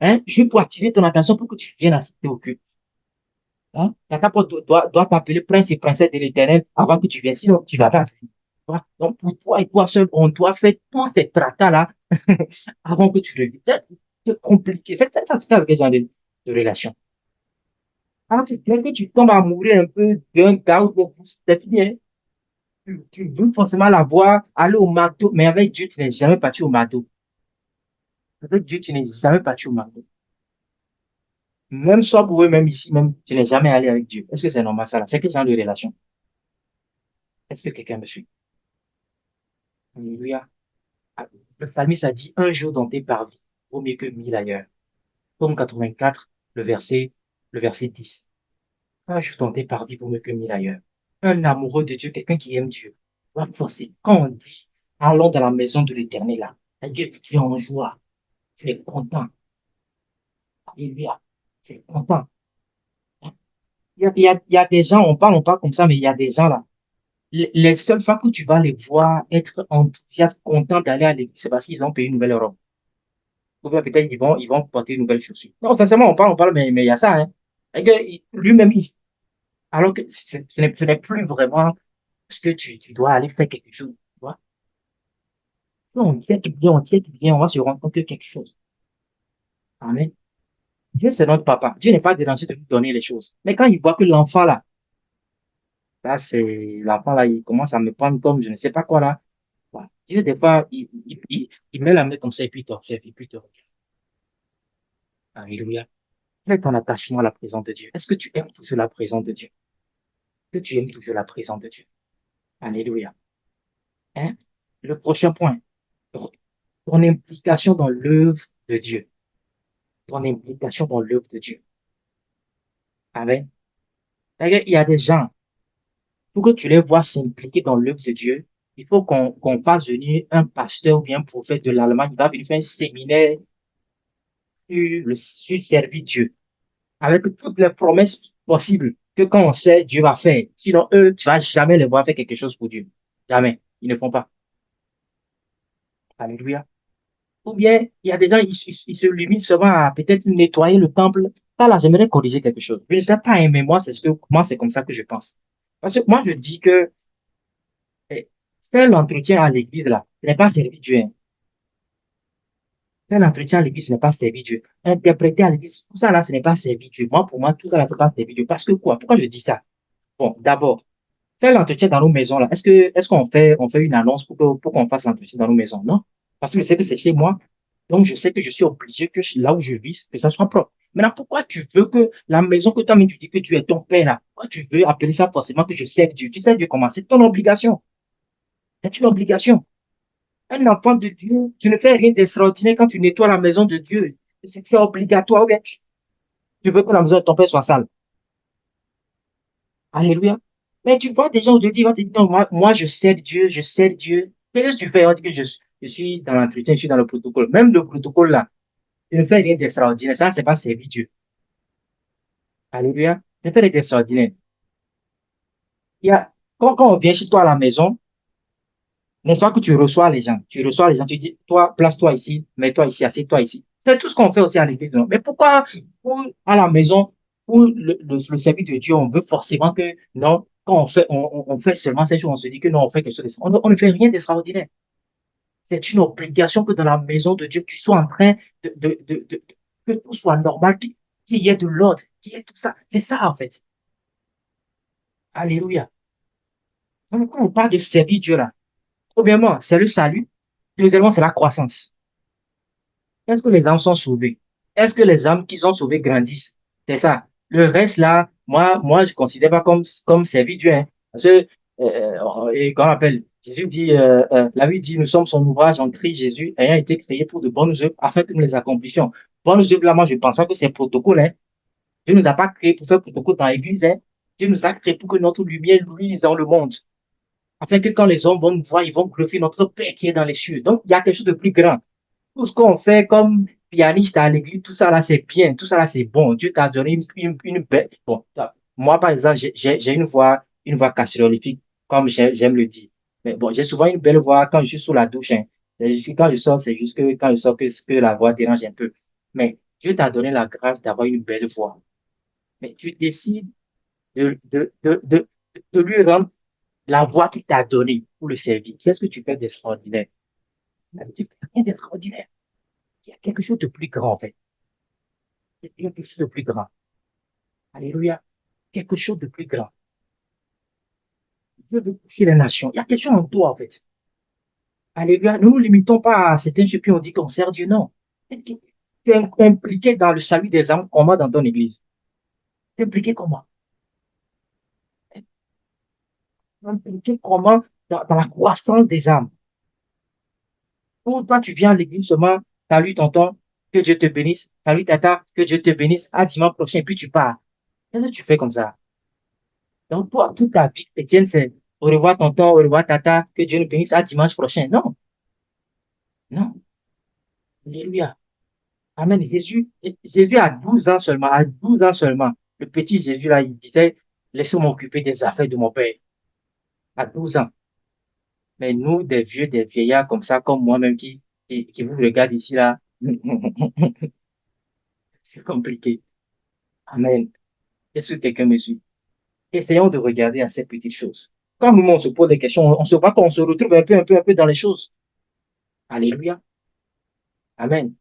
hein, juste pour attirer ton attention pour que tu viennes assister au culte. Hein? Quelqu'un doit t'appeler prince et princesse de l'éternel avant que tu viennes, sinon tu vas pas venir. Tu vois. Donc, pour toi et toi seul, on doit faire tous ces tracas-là avant que tu reviennes. C'est compliqué. C'est avec quel genre de relation. Alors que dès que tu tombes à mourir un peu d'un gars ou de c'est fini, hein. Tu veux forcément la voir, aller au marteau, mais avec Dieu, tu n'es jamais parti au marteau. Avec Dieu, tu n'es jamais parti au McDo. Même soit pour eux, même ici, même, tu n'es jamais allé avec Dieu. Est-ce que c'est normal ça là? C'est quel genre de relation? Est-ce que quelqu'un me suit? Alléluia. Ah, le psalmiste a dit un jour dans tes parvis vaut mieux que mille ailleurs. Psaume 84, le verset 10. Un jour dans tes parvis vaut mieux que mille ailleurs. Un amoureux de Dieu, quelqu'un qui aime Dieu, va forcer. Quand on dit allons dans la maison de l'Éternel là, c'est-à-dire que tu es en joie, tu es content. Alléluia. Tu es content. Il y a des gens, on parle comme ça, mais il y a des gens là. Les seules fois que tu vas les voir être enthousiastes, contents d'aller à l'église, c'est parce qu'ils ont payé une nouvelle robe. Ou bien peut-être ils vont porter une nouvelle chaussure. Non, sincèrement, on parle, mais il y a ça, hein. Et que lui-même, alors que ce n'est plus vraiment ce que tu dois aller faire quelque chose. Tu vois? Non, on tient que bien, on va se rendre compte que quelque chose. Amen. Dieu, c'est notre papa. Dieu n'est pas dérangé de nous donner les choses. Mais quand il voit que l'enfant là, là, c'est, l'enfant là, il commence à me prendre comme je ne sais pas quoi là. Voilà. Dieu, des fois, il met la main comme ça et puis il t'observe et puis il te regarde. Alléluia. Quel est ton attachement à la présence de Dieu? Est-ce que tu aimes toujours la présence de Dieu? Est-ce que tu aimes toujours la présence de Dieu? Alléluia. Hein? Le prochain point, ton implication dans l'œuvre de Dieu. Ton implication dans l'œuvre de Dieu. Amen. C'est-à-dire, il y a des gens, pour que tu les vois s'impliquer dans l'œuvre de Dieu, il faut qu'on fasse venir un pasteur ou bien un prophète de l'Allemagne, il va venir faire un séminaire sur servir Dieu, avec toutes les promesses possibles que quand on sait, Dieu va faire. Sinon, eux, tu vas jamais les voir faire quelque chose pour Dieu. Jamais. Ils ne font pas. Alléluia. Ou bien, il y a des gens, ils se limitent seulement à peut-être nettoyer le temple. Ça, là, j'aimerais corriger quelque chose. Je ne sais pas, hein, mais moi, moi, c'est comme ça que je pense. Parce que moi, je dis que eh, faire l'entretien à l'église, là, ce n'est pas servir Dieu, hein. Faire l'entretien à l'église, ce n'est pas servir Dieu. Interpréter à l'église, tout ça, là, ce n'est pas servir Dieu. Moi, pour moi, tout ça, là, ce n'est pas servir Dieu. Parce que quoi? Pourquoi je dis ça? Bon, d'abord, faire l'entretien dans nos maisons, là, est-ce on fait une annonce pour qu'on fasse l'entretien dans nos maisons? Non. Parce que je sais que c'est chez moi. Donc, je sais que je suis obligé que là où je vis, que ça soit propre. Maintenant, pourquoi tu veux que la maison que toi-même tu dis que tu es ton père là, pourquoi tu veux appeler ça forcément que je sers Dieu? Tu sais Dieu comment? C'est ton obligation. C'est une obligation. Un enfant de Dieu, tu ne fais rien d'extraordinaire quand tu nettoies la maison de Dieu. C'est obligatoire. Ou bien tu veux que la maison de ton père soit sale. Alléluia. Mais tu vois des gens aujourd'hui, ils vont te dire, non, moi, je sers Dieu, je sers Dieu. Qu'est-ce que tu fais? On dit que je suis dans l'entretien, je suis dans le protocole. Même le protocole là, tu ne fais rien d'extraordinaire. Ça, c'est pas servir Dieu. Alléluia. Tu ne fais rien d'extraordinaire. Il y a, quand on vient chez toi à la maison, n'est-ce pas que tu reçois les gens? Tu reçois les gens, tu dis, toi, place-toi ici, mets-toi ici, assieds-toi ici. C'est tout ce qu'on fait aussi à l'église. Non? Mais pourquoi, à la maison, pour le service de Dieu, on veut forcément que, non, quand on fait seulement ces choses, on se dit que non, on fait quelque chose. On ne fait rien d'extraordinaire. C'est une obligation que dans la maison de Dieu, tu sois en train que tout soit normal, qu'il y ait de l'ordre, qu'il y ait tout ça. C'est ça, en fait. Alléluia. Donc, quand on parle de servir Dieu là, premièrement, c'est le salut. Deuxièmement, c'est la croissance. Est-ce que les âmes sont sauvées? Est-ce que les âmes qui sont sauvées grandissent? C'est ça. Le reste là, je ne considère pas comme servir Dieu, hein. Parce que, et qu'on appelle, Jésus dit, la Bible dit, nous sommes son ouvrage en Christ Jésus, ayant été créé pour de bonnes œuvres, afin que nous les accomplissions. Bonnes œuvres là, moi, je pense pas que c'est protocole, hein. Dieu ne nous a pas créé pour faire protocole dans l'église, hein. Dieu nous a créé pour que notre lumière luise dans le monde. Afin que quand les hommes vont nous voir, ils vont glorifier notre Père qui est dans les cieux. Donc, il y a quelque chose de plus grand. Tout ce qu'on fait comme pianiste à l'église, tout ça là, c'est bien, tout ça là, c'est bon. Dieu t'a donné une belle. Bon, moi, par exemple, j'ai une voix casserolifique, comme j'aime le dire. Mais bon, j'ai souvent une belle voix quand je suis sous la douche, hein. Quand je sors, c'est juste que quand je sors que la voix dérange un peu. Mais Dieu t'a donné la grâce d'avoir une belle voix. Mais tu décides de, de, de, de, de lui rendre la voix qu'il t'a donnée pour le servir. Qu'est-ce que tu fais d'extraordinaire? Tu fais rien d'extraordinaire. Il y a quelque chose de plus grand, en fait. Il y a quelque chose de plus grand. Alléluia. Quelque chose de plus grand. Dieu veut toucher les nations. Il y a quelque chose en toi, en fait. Alléluia. Nous ne nous limitons pas à certains jeux, puis on dit qu'on sert Dieu. Non. Tu es impliqué dans le salut des âmes, comment dans ton église? Tu es impliqué comment? Tu es impliqué comment dans la croissance des âmes? Ou toi, tu viens à l'église seulement, salut tonton, que Dieu te bénisse, salut tata, que Dieu te bénisse, à dimanche prochain, puis tu pars. Qu'est-ce que tu fais comme ça? Donc, toi, toute ta vie chrétienne, c'est au revoir tonton, au revoir tata, que Dieu nous bénisse, à dimanche prochain. Non, non. Alléluia. Amen. Jésus a 12 ans seulement, à 12 ans seulement. Le petit Jésus, là, il disait, laissez-moi m'occuper des affaires de mon père. À 12 ans. Mais nous, des vieux, des vieillards comme ça, comme moi-même qui vous regarde ici, là, c'est compliqué. Amen. Est-ce que quelqu'un me suit? Essayons de regarder à ces petites choses. Quand nous, on se pose des questions, on se voit qu'on se retrouve un peu dans les choses. Alléluia. Amen.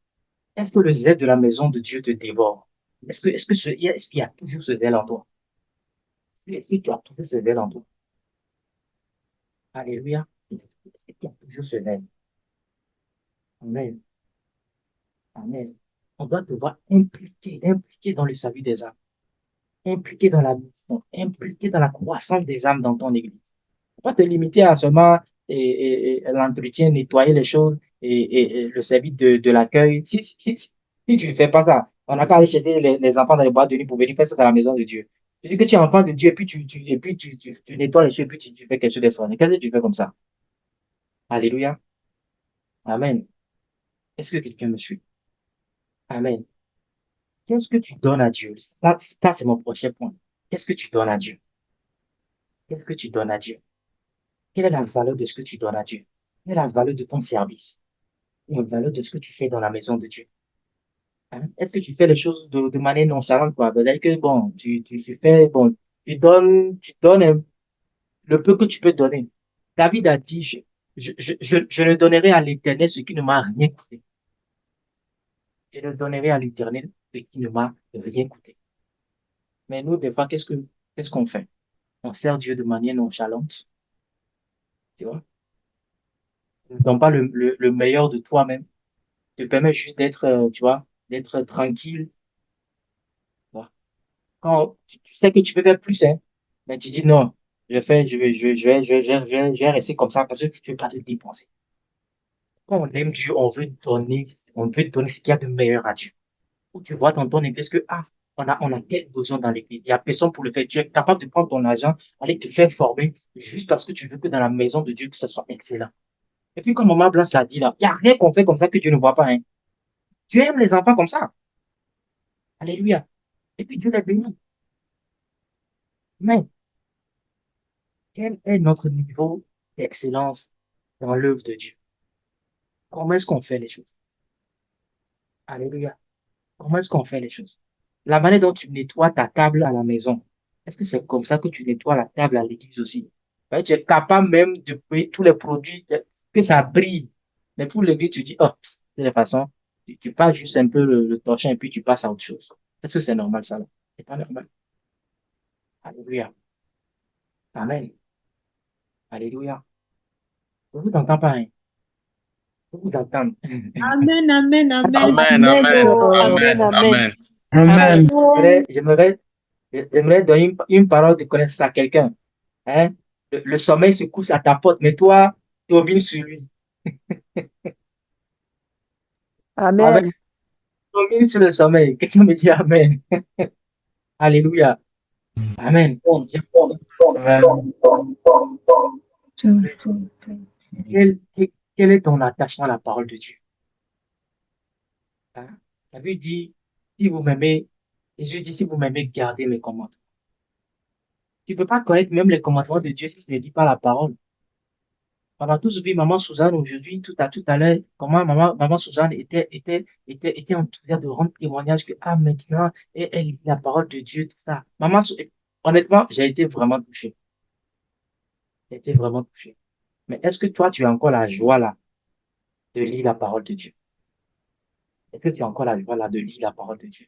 Est-ce que le zèle de la maison de Dieu te déborde? Est-ce qu'il y a toujours ce zèle en toi? Est-ce que tu as toujours ce zèle en toi? Alléluia. Est-ce qu'il y a toujours ce zèle? Amen. Amen. On doit te voir impliqué dans le salut des âmes, impliqué dans la mission, impliqué dans la croissance des âmes dans ton église. Faut pas te limiter à seulement l'entretien, nettoyer les choses et le service de l'accueil. Si tu ne fais pas ça, on n'a qu'à aller chercher les enfants dans les boîtes de nuit pour venir faire ça dans la maison de Dieu. Tu dis que tu es enfant de Dieu et puis tu nettoies les choses et puis tu fais quelque chose d'extraordinaire. Qu'est-ce que tu fais comme ça? Alléluia. Amen. Est-ce que quelqu'un me suit? Amen. Qu'est-ce que tu donnes à Dieu? Ça, c'est mon prochain point. Qu'est-ce que tu donnes à Dieu? Qu'est-ce que tu donnes à Dieu? Quelle est la valeur de ce que tu donnes à Dieu? Quelle est la valeur de ton service? La valeur de ce que tu fais dans la maison de Dieu? Hein? Est-ce que tu fais les choses de manière nonchalante, quoi? C'est-à-dire que, bon, tu fais, bon, tu donnes le peu que tu peux donner. David a dit, je ne donnerai à l'Éternel ce qui ne m'a rien coûté. Je ne donnerai à l'Éternel ce qui ne m'a rien coûté. Mais nous, des fois, qu'est-ce qu'on fait? On sert Dieu de manière nonchalante, tu vois? Ne donne pas le meilleur de toi-même. Te permet juste d'être, tu vois, d'être tranquille. Tu vois. Quand tu sais que tu peux faire plus, hein, mais tu dis non, je vais rester comme ça parce que je ne veux pas te dépenser. Quand on aime Dieu, on veut donner ce qu'il y a de meilleur à Dieu. Où tu vois dans ton église que, ah, on a tel besoin dans l'église. Il n'y a personne pour le faire. Tu es capable de prendre ton argent, aller te faire former juste parce que tu veux que dans la maison de Dieu, que ce soit excellent. Et puis, comme Maman Blanche l'a dit là, il n'y a rien qu'on fait comme ça que Dieu ne voit pas, hein. Dieu aime les enfants comme ça. Alléluia. Et puis Dieu les bénit. Mais quel est notre niveau d'excellence dans l'œuvre de Dieu? Comment est-ce qu'on fait les choses? Alléluia. Comment est-ce qu'on fait les choses? La manière dont tu nettoies ta table à la maison, est-ce que c'est comme ça que tu nettoies la table à l'église aussi? Ouais, tu es capable même de payer tous les produits, que ça brille. Mais pour l'église, tu dis, oh, de toute façon, tu passes juste un peu le torchon et puis tu passes à autre chose. Est-ce que c'est normal ça là? C'est pas normal. Alléluia. Amen. Alléluia. Je vous entends pas, hein? Je vous entends. Amen, amen, amen. Amen, Amen. amen, Oh, amen, amen, amen. amen. Amen. Amen. Amen. J'aimerais donner une parole de connaissance à quelqu'un. Hein? Le sommeil se couche à ta porte, mais toi, tu domines sur lui. Amen. Amen. Tu domines sur le sommeil. Quelqu'un me dit Amen. Alléluia. Amen. Amen. Quel est ton attachement à la parole de Dieu? Hein? La Bible dit, si vous m'aimez, Jésus dit, si vous m'aimez, gardez mes commandements. Tu ne peux pas connaître même les commandements de Dieu si tu ne dis pas la parole. On a tous vu Maman Suzanne aujourd'hui, tout à l'heure, comment Maman Suzanne était enthousiaste de rendre témoignage que, ah, maintenant, elle lit la parole de Dieu, tout ça. Honnêtement, j'ai été vraiment touché. J'ai été vraiment touché. Mais est-ce que toi, tu as encore la joie, là, de lire la parole de Dieu? Est-ce que tu as encore la joie, là, de lire la parole de Dieu?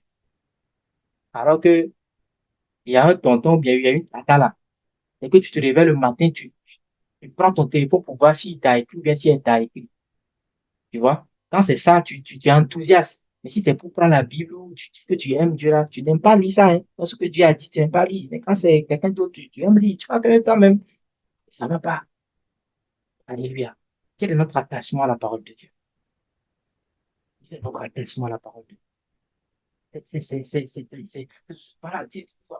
Alors que, il y a un tonton, bien, il y a une tata, là, et que tu te réveilles le matin, tu prends ton téléphone pour voir s'il t'a écrit ou bien si elle t'a écrit. Tu vois? Quand c'est ça, tu es enthousiaste. Mais si c'est pour prendre la Bible ou tu dis que tu aimes Dieu là, tu n'aimes pas lire ça. Hein. Parce que Dieu a dit, tu n'aimes pas lire. Mais quand c'est quelqu'un d'autre, tu aimes lire. Tu vois que toi-même, ça ne va pas. Alléluia. Quel est notre attachement à la parole de Dieu? Quel est notre attachement à la parole de Dieu? Voilà,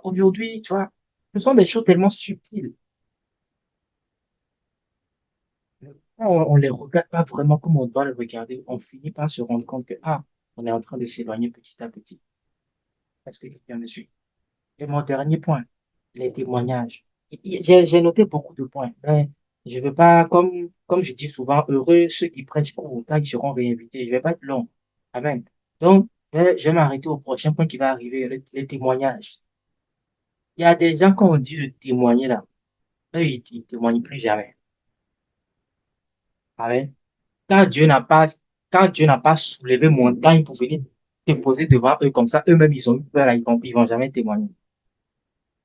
aujourd'hui, tu vois, ce sont des choses tellement subtiles. On ne les regarde pas vraiment comme on doit les regarder. On finit par se rendre compte que, ah, on est en train de s'éloigner petit à petit. Est-ce que quelqu'un me suit? Et mon dernier point, les témoignages. J'ai noté beaucoup de points, mais je ne veux pas, comme je dis souvent, heureux ceux qui prêchent court, quand ils seront réinvités. Je ne vais pas être long. Amen. Donc, je vais m'arrêter au prochain point qui va arriver, les témoignages. Il y a des gens, quand on dit de témoigner là, eux, ils témoignent plus jamais. Amen. Quand Dieu n'a pas, quand Dieu n'a pas soulevé montagne pour venir déposer devant eux comme ça, eux-mêmes, ils ont eu peur, là, ils vont jamais témoigner.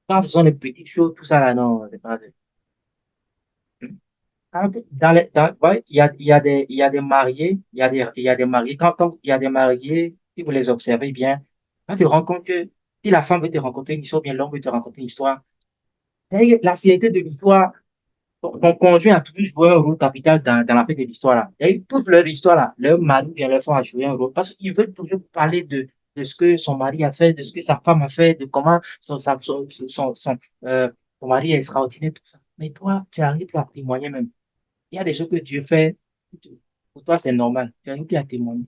Quand ce sont les petites choses, tout ça là, non, c'est pas vrai. Ouais, il y a des mariés, il y a des mariés, quand il y a des mariés, si vous les observez bien, on te rend compte que si la femme veut te raconter une histoire, bien l'homme veut te raconter une histoire, la finalité de l'histoire, ton conjoint a toujours joué un rôle capital dans la fin de l'histoire là. Il y a eu toute leur histoire là, leur mari bien leur femme a joué un rôle parce qu'ils veulent toujours parler de ce que son mari a fait, de ce que sa femme a fait, de comment son mari est extraordinaire, tout ça. Mais toi, tu arrives plus à témoigner même. Il y a des choses que Dieu fait, pour toi c'est normal. Tu n'arrives plus à témoigner.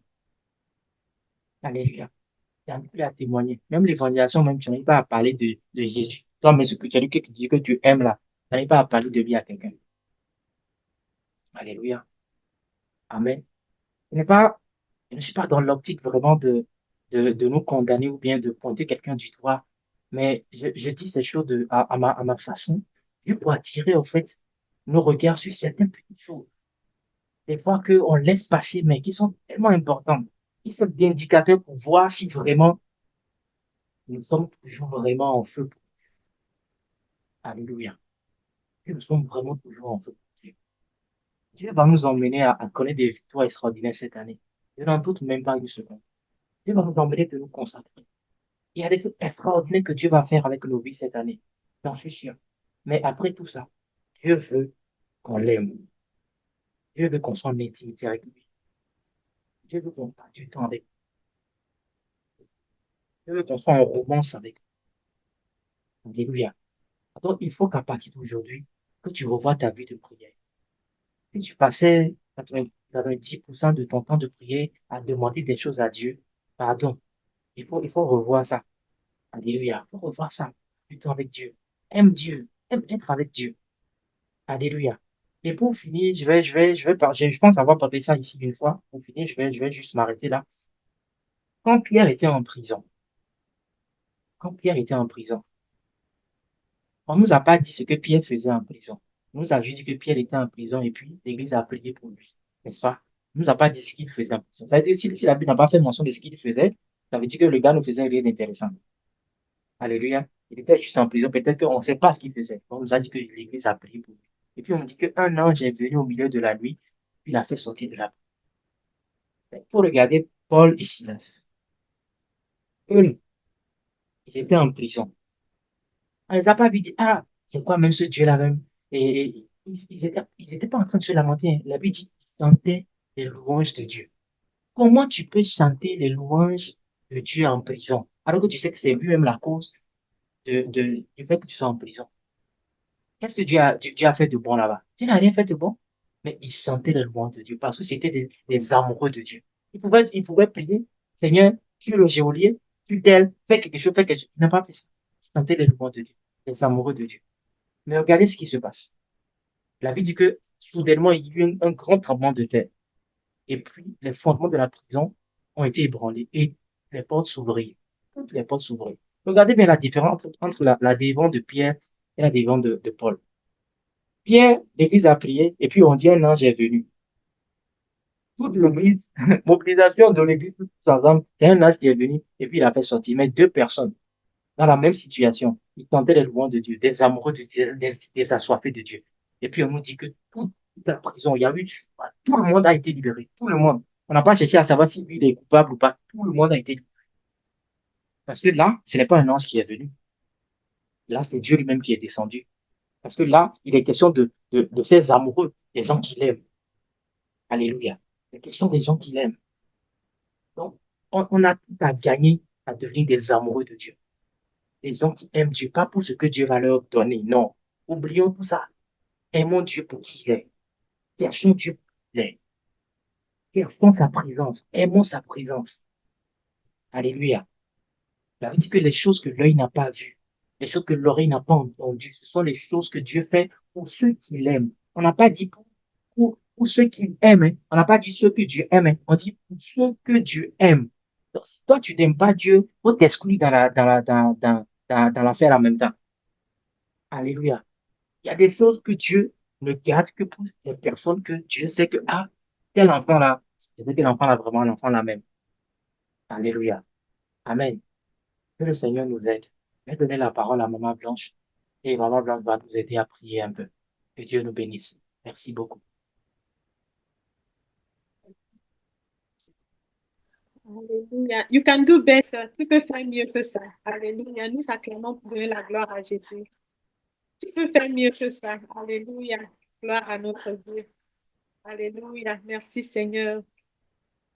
Alléluia. Tu n'arrives plus à témoigner. Même l'évangélisation, même, tu n'arrives pas à parler de Jésus. Toi, mais ce que tu as dit que tu dis que tu aimes là, tu n'arrives pas à parler de lui à quelqu'un. Alléluia. Amen. Ce n'est pas, je ne suis pas dans l'optique vraiment de nous condamner ou bien de pointer quelqu'un du doigt, mais je dis ces choses à ma façon, juste pour attirer, en fait, nos regards sur certaines petites choses. Des fois qu'on laisse passer, mais qui sont tellement importantes, qui sont des indicateurs pour voir si vraiment nous sommes toujours vraiment en feu. Alléluia. Que nous sommes vraiment toujours en feu. Dieu va nous emmener à connaître des victoires extraordinaires cette année. Je n'en doute même pas une seconde. Dieu va nous emmener de nous consacrer. Il y a des choses extraordinaires que Dieu va faire avec nos vies cette année. J'en suis sûr. Mais après tout ça, Dieu veut qu'on l'aime. Dieu veut qu'on soit en intimité avec lui. Dieu veut qu'on passe du temps avec lui. Dieu veut qu'on soit en romance avec lui. Alléluia. Donc, il faut qu'à partir d'aujourd'hui, que tu revoies ta vie de prière. Si tu passais 90% de ton temps de prière à demander des choses à Dieu, pardon, il faut revoir ça. Alléluia. Il faut revoir ça. Du temps avec Dieu. Aime Dieu. Aime être avec Dieu. Alléluia. Et pour finir, je pense avoir parlé ça ici une fois. Pour finir, je vais juste m'arrêter là. Quand Pierre était en prison, quand Pierre était en prison, on nous a pas dit ce que Pierre faisait en prison. On nous a juste dit que Pierre était en prison et puis l'Église a prié pour lui. N'est-ce pas? On nous a pas dit ce qu'il faisait en prison. Ça veut dire, si la Bible n'a pas fait mention de ce qu'il faisait, ça veut dire que le gars ne faisait rien d'intéressant. Alléluia. Il était juste en prison. Peut-être qu'on ne sait pas ce qu'il faisait. On nous a dit que l'Église a prié pour lui. Et puis on dit qu'un ange est venu au milieu de la nuit, puis il a fait sortir de la prison. Il faut regarder Paul et Silas. Eux, ils étaient en prison. On les a pas vu dire, ah, c'est quoi même ce Dieu-là même? Et ils étaient pas en train de se lamenter. Hein. La Bible dit qu'ils chantaient les louanges de Dieu. Comment tu peux chanter les louanges de Dieu en prison? Alors que tu sais que c'est lui-même la cause du fait que tu sois en prison. Qu'est-ce que Dieu a fait de bon là-bas? Dieu n'a rien fait de bon, mais ils chantaient les louanges de Dieu parce que c'était des amoureux de Dieu. Ils pouvaient prier, Seigneur, tue le geôlier, tue tel, fais quelque chose, fais quelque chose. Il n'a pas fait ça. Ils chantaient les louanges de Dieu, les amoureux de Dieu. Mais regardez ce qui se passe. La vie dit que soudainement, il y a eu un grand tremblement de terre. Et puis, les fondements de la prison ont été ébranlés et les portes s'ouvrirent. Toutes les portes s'ouvrirent. Regardez bien la différence entre la délivrance de Pierre et la délivrance de Paul. Pierre, l'église a prié et puis on dit un ange est venu. Toute l'église, mobilisation de l'église, tout ensemble, c'est un ange qui est venu et puis il a fait sortir. Mais deux personnes dans la même situation, ils tentaient les louanges de Dieu, des amoureux de Dieu, des assoiffés de Dieu. Et puis on nous dit que toute la prison, il y a eu, tout le monde a été libéré, tout le monde. On n'a pas cherché à savoir si lui il est coupable ou pas. Tout le monde a été. Parce que là, ce n'est pas un ange qui est venu. Là, c'est Dieu lui-même qui est descendu. Parce que là, il est question de ses amoureux, des gens qu'il aime. Alléluia. Il est question des gens qu'il aime. Donc, on a tout à gagner à devenir des amoureux de Dieu. Des gens qui aiment Dieu, pas pour ce que Dieu va leur donner. Non. Oublions tout ça. Aimons Dieu pour qui il est. Cherchons Dieu pour qui il est. Cherchons sa présence. Aimons sa présence. Alléluia. Il avait dit que les choses que l'œil n'a pas vues, les choses que l'oreille n'a pas entendues, ce sont les choses que Dieu fait pour ceux qui l'aiment. On n'a pas dit pour ceux qui aiment. Hein. On n'a pas dit ceux que Dieu aime. Hein. On dit pour ceux que Dieu aime. Donc, si toi, tu n'aimes pas Dieu, faut t'exclure dans l'affaire en même temps. Alléluia. Il y a des choses que Dieu ne garde que pour les personnes que Dieu sait que, ah, tel enfant-là, c'est que l'enfant-là, vraiment, l'enfant-là même. Alléluia. Amen. Que le Seigneur nous aide. Je vais donner la parole à Maman Blanche et Maman Blanche va nous aider à prier un peu. Que Dieu nous bénisse. Merci beaucoup. Alléluia. You can do better. Tu peux faire mieux que ça. Alléluia. Nous acclamons pour donner la gloire à Jésus. Tu peux faire mieux que ça. Alléluia. Gloire à notre Dieu. Alléluia. Merci Seigneur.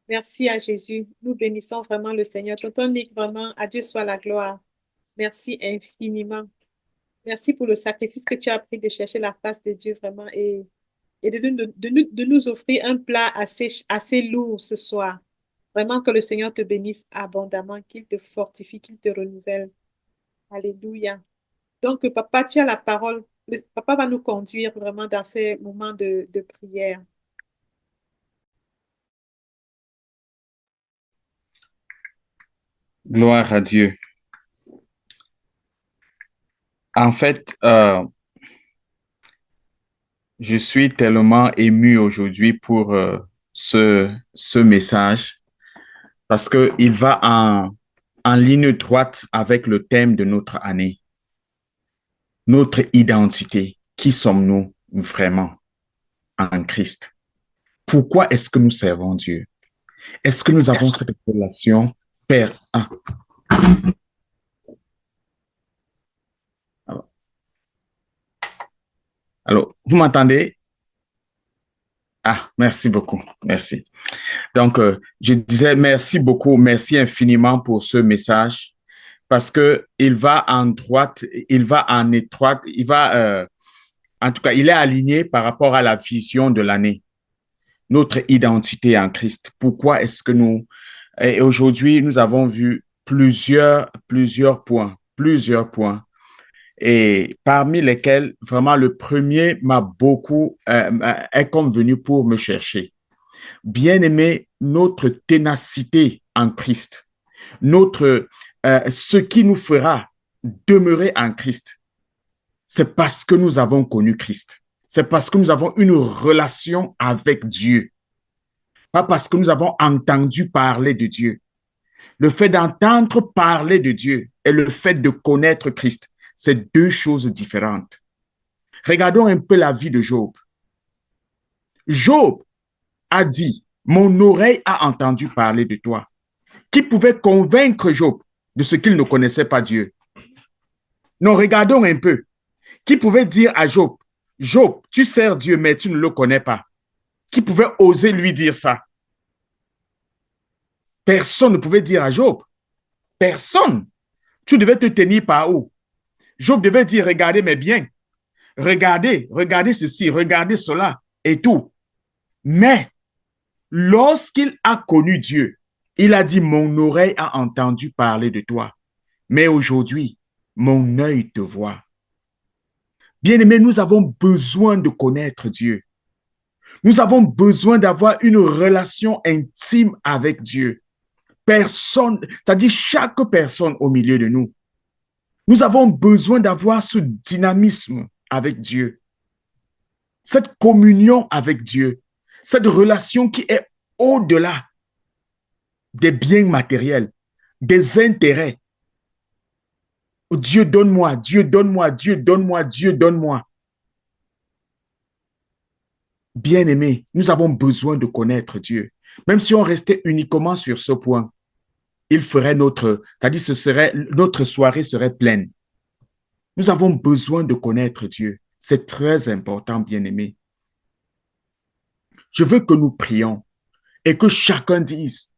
Merci à Jésus. Nous bénissons vraiment le Seigneur. Tonton Nick, vraiment, à Dieu soit la gloire. Merci infiniment. Merci pour le sacrifice que tu as pris de chercher la face de Dieu vraiment et de nous offrir un plat assez lourd ce soir. Vraiment que le Seigneur te bénisse abondamment, qu'il te fortifie, qu'il te renouvelle. Alléluia. Donc, papa, tu as la parole. Papa va nous conduire vraiment dans ces moments de prière. Gloire à Dieu. En fait, je suis tellement ému aujourd'hui pour ce message parce qu'il va en ligne droite avec le thème de notre année, notre identité. Qui sommes-nous vraiment en Christ? Pourquoi est-ce que nous servons Dieu? Est-ce que nous avons cette relation Père? Ah. Alors, vous m'entendez? Ah, merci beaucoup. Merci. Donc, je disais merci beaucoup, merci infiniment pour ce message parce que il va en droite, il va en étroite, il va, en tout cas, il est aligné par rapport à la vision de l'année, notre identité en Christ. Pourquoi est-ce que nous, et aujourd'hui, nous avons vu plusieurs points et parmi lesquels vraiment le premier m'a beaucoup est comme venu pour me chercher. Bien-aimé, notre ténacité en Christ, ce qui nous fera demeurer en Christ, c'est parce que nous avons connu Christ. C'est parce que nous avons une relation avec Dieu. Pas parce que nous avons entendu parler de Dieu. Le fait d'entendre parler de Dieu et le fait de connaître Christ, c'est deux choses différentes. Regardons un peu la vie de Job. Job a dit, mon oreille a entendu parler de toi. Qui pouvait convaincre Job de ce qu'il ne connaissait pas Dieu? Non, regardons un peu. Qui pouvait dire à Job, Job, tu sers Dieu, mais tu ne le connais pas? Qui pouvait oser lui dire ça? Personne ne pouvait dire à Job. Personne. Tu devais te tenir par où? Job devait dire, regardez mes biens. Regardez ceci, regardez cela et tout. Mais lorsqu'il a connu Dieu, il a dit, mon oreille a entendu parler de toi. Mais aujourd'hui, mon œil te voit. Bien-aimés, nous avons besoin de connaître Dieu. Nous avons besoin d'avoir une relation intime avec Dieu. Personne, c'est-à-dire chaque personne au milieu de nous. Nous avons besoin d'avoir ce dynamisme avec Dieu, cette communion avec Dieu, cette relation qui est au-delà des biens matériels, des intérêts. Dieu donne-moi, Dieu donne-moi, Dieu donne-moi, Dieu donne-moi. Bien-aimés, nous avons besoin de connaître Dieu. Même si on restait uniquement sur ce point, il ferait notre soirée serait pleine. Nous avons besoin de connaître Dieu. C'est très important, bien-aimés. Je veux que nous prions et que chacun dise,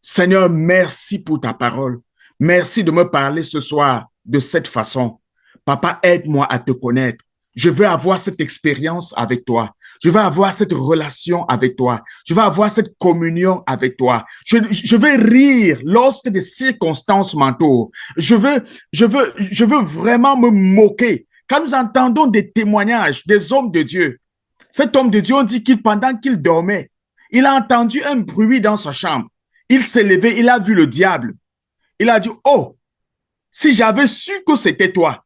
Seigneur, merci pour ta parole. Merci de me parler ce soir de cette façon. Papa, aide-moi à te connaître. Je veux avoir cette expérience avec toi. Je veux avoir cette relation avec toi. Je veux avoir cette communion avec toi. Je veux rire lorsque des circonstances m'entourent. Je veux vraiment me moquer. Quand nous entendons des témoignages des hommes de Dieu, cet homme de Dieu, on dit pendant qu'il dormait, il a entendu un bruit dans sa chambre. Il s'est levé, il a vu le diable. Il a dit, oh, si j'avais su que c'était toi,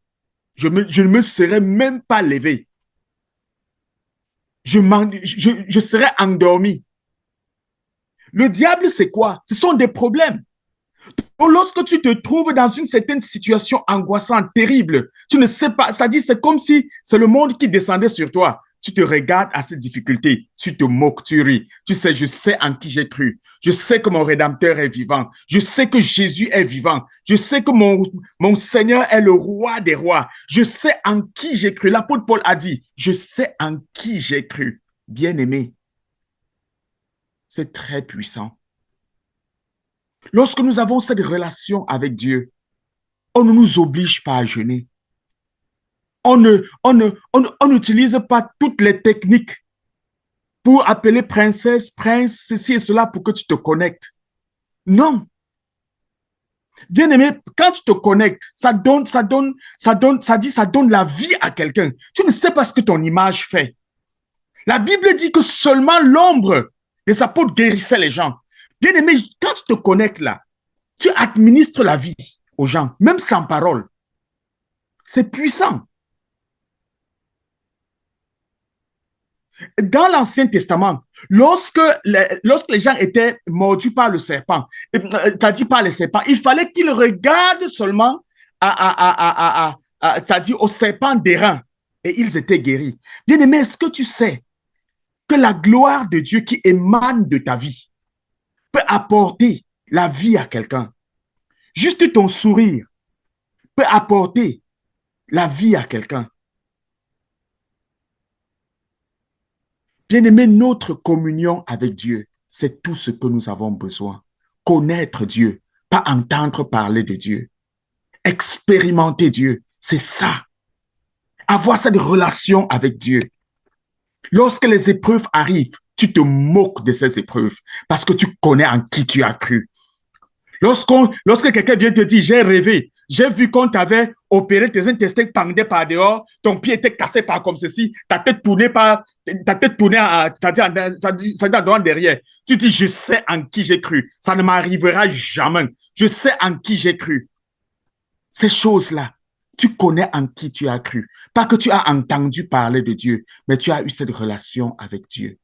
je ne me serais même pas levé. Je serais endormi. Le diable, c'est quoi? Ce sont des problèmes. Donc, lorsque tu te trouves dans une certaine situation angoissante, terrible, tu ne sais pas, ça dit, c'est comme si c'est le monde qui descendait sur toi. Tu te regardes à ces difficultés, tu te moques, tu ris. Tu sais, je sais en qui j'ai cru. Je sais que mon Rédempteur est vivant. Je sais que Jésus est vivant. Je sais que mon Seigneur est le roi des rois. Je sais en qui j'ai cru. L'apôtre Paul a dit, je sais en qui j'ai cru. Bien-aimé, c'est très puissant. Lorsque nous avons cette relation avec Dieu, on ne nous oblige pas à jeûner. On n'utilise pas toutes les techniques pour appeler princesse, prince, ceci et cela pour que tu te connectes. Non. Bien aimé, quand tu te connectes, ça donne la vie à quelqu'un. Tu ne sais pas ce que ton image fait. La Bible dit que seulement l'ombre des apôtres guérissait les gens. Bien aimé, quand tu te connectes là, tu administres la vie aux gens, même sans parole. C'est puissant. Dans l'Ancien Testament, lorsque les gens étaient mordus par le serpent, c'est-à-dire par les serpents, il fallait qu'ils regardent seulement c'est-à-dire au serpent d'airain et ils étaient guéris. Bien-aimé, est-ce que tu sais que la gloire de Dieu qui émane de ta vie peut apporter la vie à quelqu'un? Juste ton sourire peut apporter la vie à quelqu'un. Bien-aimé, notre communion avec Dieu, c'est tout ce que nous avons besoin. Connaître Dieu, pas entendre parler de Dieu. Expérimenter Dieu, c'est ça. Avoir cette relation avec Dieu. Lorsque les épreuves arrivent, tu te moques de ces épreuves parce que tu connais en qui tu as cru. Lorsque quelqu'un vient te dire, j'ai rêvé, j'ai vu qu'on t'avait opéré, tes intestins pendaient par dehors, ton pied était cassé par comme ceci, ta tête tournée c'est-à-dire derrière. Tu dis, je sais en qui j'ai cru. Ça ne m'arrivera jamais. Je sais en qui j'ai cru. Ces choses-là, tu connais en qui tu as cru. Pas que tu as entendu parler de Dieu, mais tu as eu cette relation avec Dieu.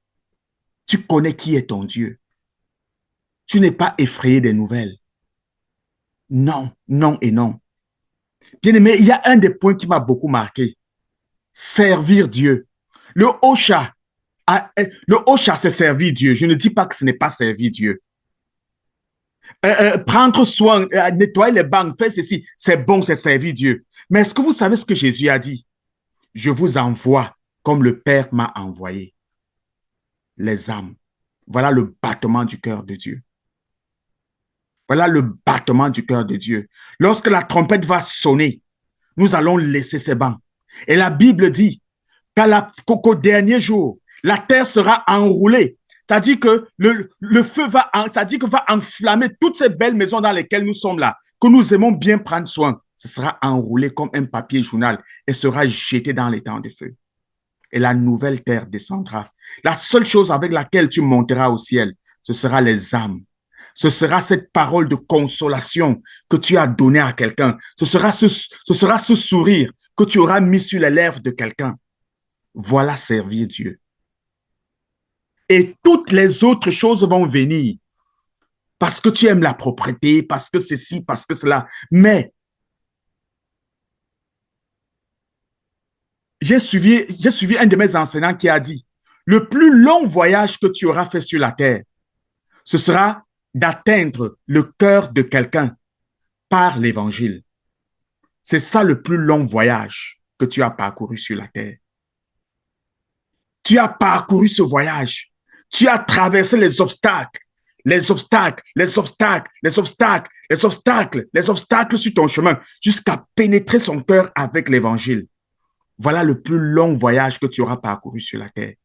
Tu connais qui est ton Dieu. Tu n'es pas effrayé des nouvelles. Non, non et non. Bien-aimé, il y a un des points qui m'a beaucoup marqué. Servir Dieu. Le Osha, c'est servir Dieu. Je ne dis pas que ce n'est pas servir Dieu. Prendre soin, nettoyer les bancs, faire ceci, c'est bon, c'est servir Dieu. Mais est-ce que vous savez ce que Jésus a dit? Je vous envoie comme le Père m'a envoyé. Les âmes. Voilà le battement du cœur de Dieu. Voilà le battement du cœur de Dieu. Lorsque la trompette va sonner, nous allons laisser ces bancs. Et la Bible dit qu'au dernier jour, la terre sera enroulée. C'est-à-dire que le feu va enflammer toutes ces belles maisons dans lesquelles nous sommes là, que nous aimons bien prendre soin. Ce sera enroulé comme un papier journal et sera jeté dans les temps de feu. Et la nouvelle terre descendra. La seule chose avec laquelle tu monteras au ciel, ce sera les âmes. Ce sera cette parole de consolation que tu as donnée à quelqu'un. Ce sera ce sourire que tu auras mis sur les lèvres de quelqu'un. Voilà servir Dieu. Et toutes les autres choses vont venir parce que tu aimes la propreté, parce que ceci, parce que cela. Mais j'ai suivi un de mes enseignants qui a dit, le plus long voyage que tu auras fait sur la terre, ce sera d'atteindre le cœur de quelqu'un par l'évangile. C'est ça le plus long voyage que tu as parcouru sur la terre. Tu as parcouru ce voyage. Tu as traversé les obstacles, les obstacles, les obstacles, les obstacles, les obstacles, les obstacles sur ton chemin jusqu'à pénétrer son cœur avec l'évangile. Voilà le plus long voyage que tu auras parcouru sur la terre.